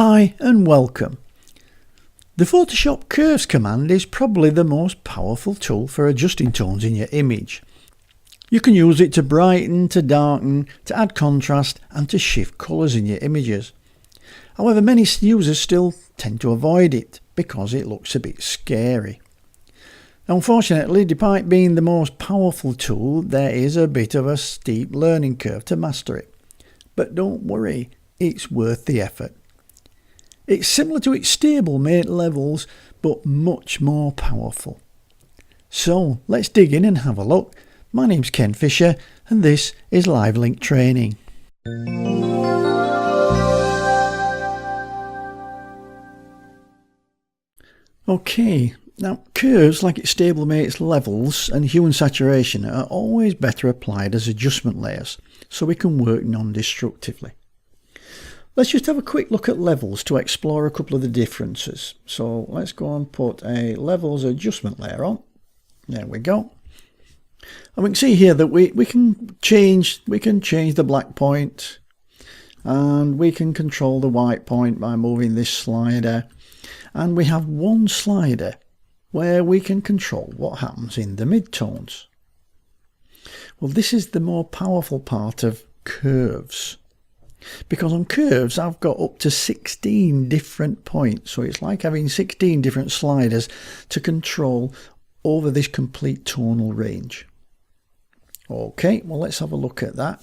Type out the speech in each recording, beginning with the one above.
Hi and welcome. The Photoshop Curves command is probably the most powerful tool for adjusting tones in your image. You can use it to brighten, to darken, to add contrast and to shift colours in your images. However, many users still tend to avoid it because it looks a bit scary. Unfortunately, despite being the most powerful tool, there is a bit of a steep learning curve to master it. But don't worry, it's worth the effort. It's similar to its stablemate levels, but much more powerful. So let's dig in and have a look. My name's Ken Fisher and this is LiveLink Training. Okay, now curves like its stablemates levels and hue and saturation are always better applied as adjustment layers, so we can work non-destructively. Let's just have a quick look at levels to explore a couple of the differences. So let's go and put a levels adjustment layer on. There we go. And we can see here that we can change the black point, and we can control the white point by moving this slider. And we have one slider where we can control what happens in the midtones. Well, this is the more powerful part of curves. Because on curves I've got up to 16 different points, so it's like having 16 different sliders to control over this complete tonal range. Okay, well let's have a look at that.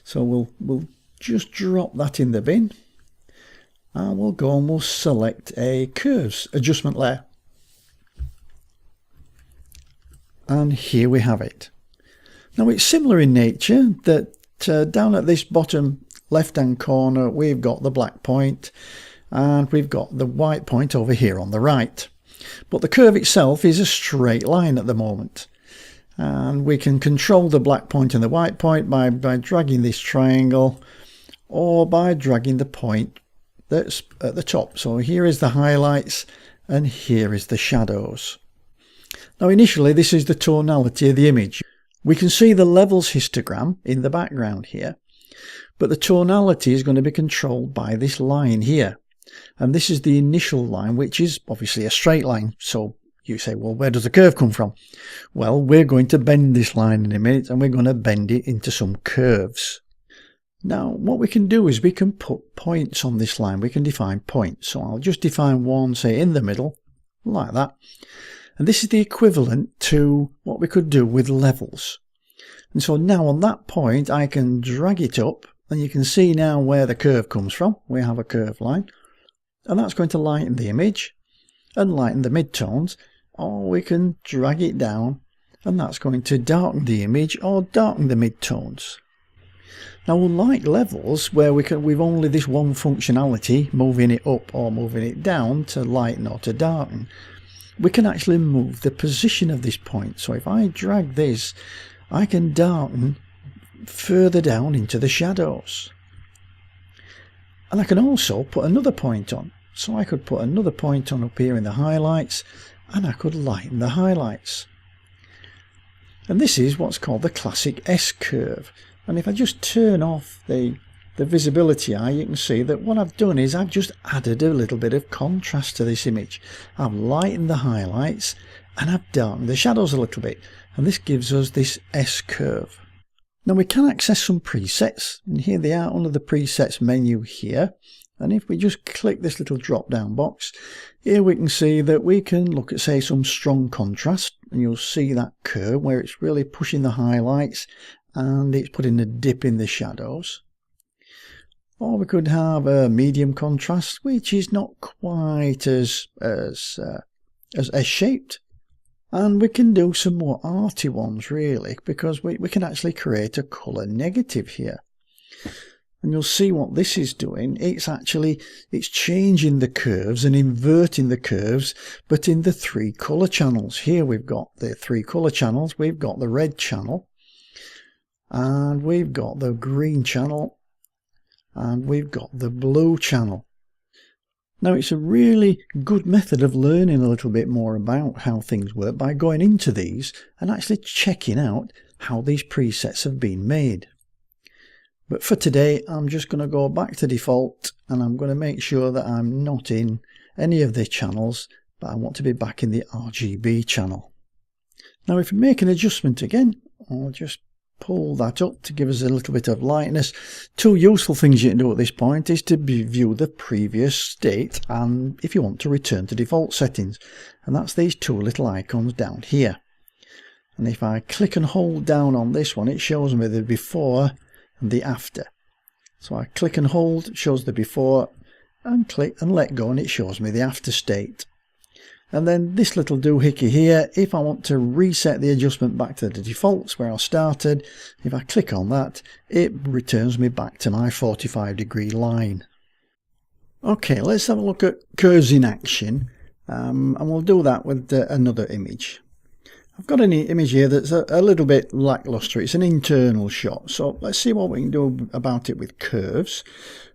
So we'll just drop that in the bin and we'll go and we'll select a curves adjustment layer. And here we have it. Now it's similar in nature that down at this bottom left hand corner we've got the black point and we've got the white point over here on the right, but the curve itself is a straight line at the moment, and we can control the black point and the white point by dragging this triangle or by dragging the point that's at the top. So here is the highlights and here is the shadows. Now initially this is the tonality of the image. We can see the levels histogram in the background here, but the tonality is going to be controlled by this line here. And this is the initial line, which is obviously a straight line. So you say, well, where does the curve come from? Well, we're going to bend this line in a minute and we're going to bend it into some curves. Now, what we can do is we can put points on this line. We can define points. So I'll just define one, say, in the middle, like that. And this is the equivalent to what we could do with levels. And so now on that point, I can drag it up. And you can see now where the curve comes from. We have a curved line. And that's going to lighten the image and lighten the midtones. Or we can drag it down and that's going to darken the image or darken the midtones. Now unlike levels where we've only this one functionality, moving it up or moving it down to lighten or to darken, we can actually move the position of this point. So if I drag this, I can darken further down into the shadows. And I can also put another point on. So I could put another point on up here in the highlights and I could lighten the highlights. And this is what's called the classic S curve. And if I just turn off the visibility eye, you can see that what I've done is I've just added a little bit of contrast to this image. I've lightened the highlights and I've darkened the shadows a little bit. And this gives us this S curve. Now we can access some presets, and here they are under the presets menu here. And if we just click this little drop down box, here we can see that we can look at, say, some strong contrast, and you'll see that curve where it's really pushing the highlights and it's putting a dip in the shadows. Or we could have a medium contrast, which is not quite as shaped. And we can do some more arty ones really, because we can actually create a colour negative here. And you'll see what this is doing. It's changing the curves and inverting the curves, but in the three colour channels. Here we've got the three colour channels. We've got the red channel, and we've got the green channel, and we've got the blue channel. Now it's a really good method of learning a little bit more about how things work by going into these and actually checking out how these presets have been made. But for today, I'm just going to go back to default, and I'm going to make sure that I'm not in any of the channels, but I want to be back in the RGB channel. Now if we make an adjustment again, I'll just pull that up to give us a little bit of lightness. Two useful things you can do at this point is to view the previous state, and if you want to return to default settings, and that's these two little icons down here. And if I click and hold down on this one, it shows me the before and the after. So I click and hold, it shows the before, and click and let go and it shows me the after state. And then this little doohickey here, if I want to reset the adjustment back to the defaults where I started, if I click on that, it returns me back to my 45-degree line. Okay, let's have a look at curves in action, and we'll do that with another image. I've got an image here that's a little bit lackluster. It's an internal shot, so let's see what we can do about it with curves.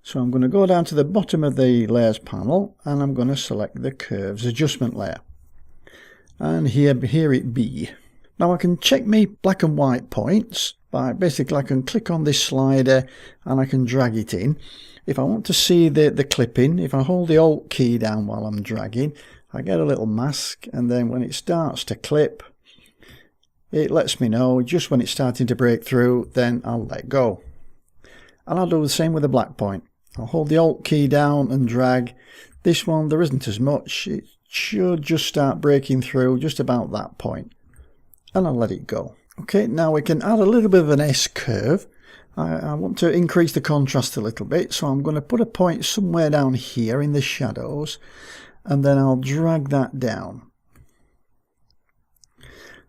So I'm going to go down to the bottom of the layers panel, and I'm going to select the curves adjustment layer, and here it be. Now I can check my black and white points by basically I can click on this slider and I can drag it in. If I want to see the clipping, if I hold the Alt key down while I'm dragging, I get a little mask, and then when it starts to clip, it lets me know just when it's starting to break through, then I'll let go. And I'll do the same with the black point. I'll hold the Alt key down and drag. This one, there isn't as much. It should just start breaking through just about that point. And I'll let it go. Okay, now we can add a little bit of an S-curve. I want to increase the contrast a little bit, so I'm going to put a point somewhere down here in the shadows, and then I'll drag that down.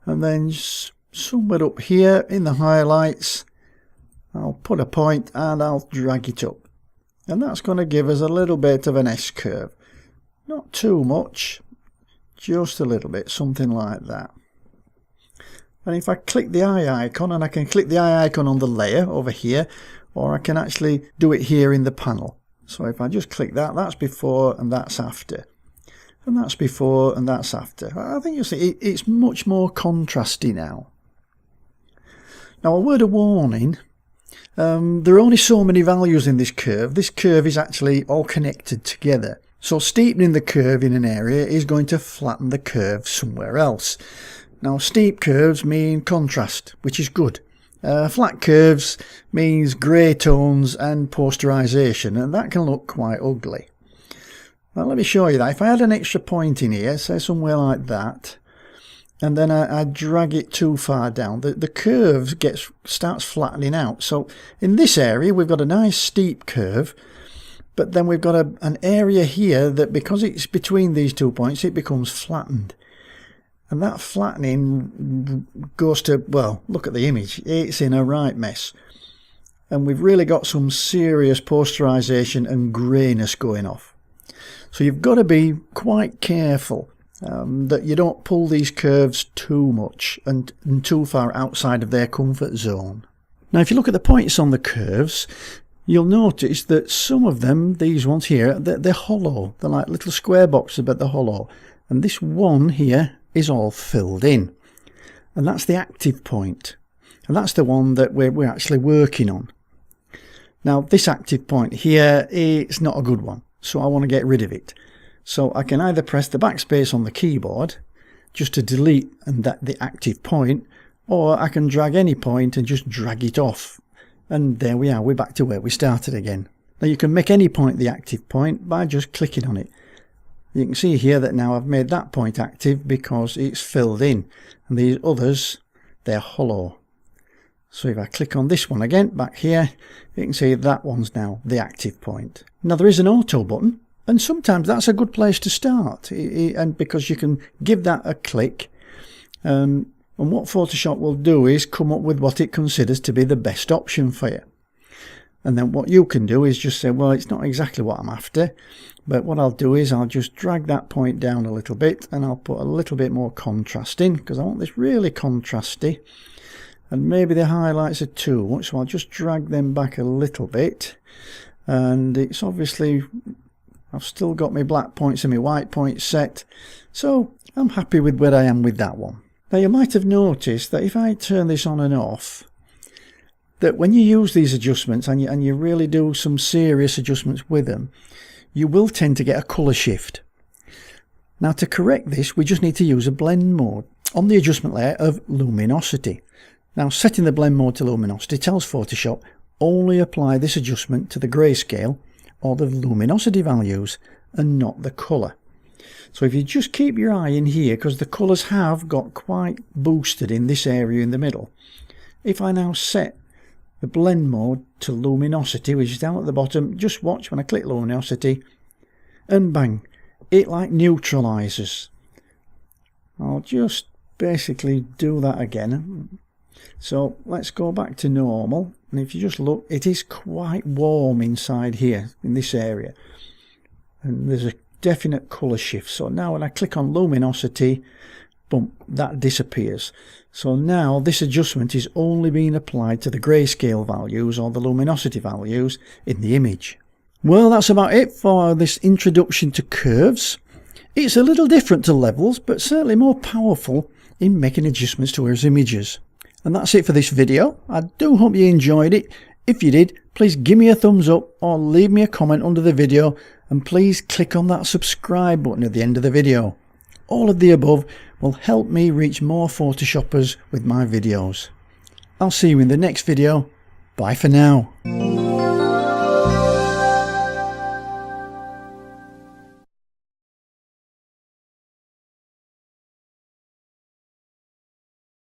And then somewhere up here in the highlights, I'll put a point and I'll drag it up. And that's going to give us a little bit of an S-curve. Not too much, just a little bit, something like that. And if I click the eye icon, and I can click the eye icon on the layer over here, or I can actually do it here in the panel. So if I just click that, that's before and that's after. And that's before and that's after. I think you'll see it's much more contrasty now. Now a word of warning, there are only so many values in this curve. This curve is actually all connected together. So steepening the curve in an area is going to flatten the curve somewhere else. Now steep curves mean contrast, which is good. Flat curves means grey tones and posterization, and that can look quite ugly. Now let me show you that. If I had an extra point in here, say somewhere like that, and then I drag it too far down, the curve starts flattening out. So in this area we've got a nice steep curve, but then we've got an area here that, because it's between these 2 points, it becomes flattened. And that flattening goes to, well, look at the image, it's in a right mess. And we've really got some serious posterization and greyness going off. So you've got to be quite careful that you don't pull these curves too much and too far outside of their comfort zone. Now if you look at the points on the curves, you'll notice that some of them, these ones here, they're hollow. They're like little square boxes, but they're hollow. And this one here is all filled in. And that's the active point. And that's the one that we're actually working on. Now this active point here, it's not a good one. So I want to get rid of it. So I can either press the backspace on the keyboard just to delete the active point, or I can drag any point and just drag it off. And there we are, we're back to where we started again. Now you can make any point the active point by just clicking on it. You can see here that now I've made that point active because it's filled in, and these others, they're hollow. So if I click on this one again, back here, you can see that one's now the active point. Now there is an auto button, and sometimes that's a good place to start, and because you can give that a click, and what Photoshop will do is come up with what it considers to be the best option for you. And then what you can do is just say, well, it's not exactly what I'm after, but what I'll do is I'll just drag that point down a little bit, and I'll put a little bit more contrast in, because I want this really contrasty. And maybe the highlights are too much, so I'll just drag them back a little bit. And it's obviously, I've still got my black points and my white points set, so I'm happy with where I am with that one. Now you might have noticed that if I turn this on and off, that when you use these adjustments and you really do some serious adjustments with them, you will tend to get a colour shift. Now to correct this, we just need to use a blend mode on the adjustment layer of luminosity. Now setting the blend mode to luminosity tells Photoshop only apply this adjustment to the grayscale or the luminosity values and not the colour. So if you just keep your eye in here, because the colours have got quite boosted in this area in the middle. If I now set the blend mode to luminosity, which is down at the bottom, just watch when I click luminosity, and bang, it like neutralizes. I'll just basically do that again. So let's go back to normal, and if you just look, it is quite warm inside here in this area, and there's a definite colour shift. So now when I click on luminosity, boom, that disappears. So now this adjustment is only being applied to the grayscale values or the luminosity values in the image. Well, that's about it for this introduction to curves. It's a little different to levels, but certainly more powerful in making adjustments to our images. And that's it for this video. I do hope you enjoyed it. If you did, please give me a thumbs up or leave me a comment under the video, and please click on that subscribe button at the end of the video. All of the above will help me reach more Photoshoppers with my videos. I'll see you in the next video. Bye for now.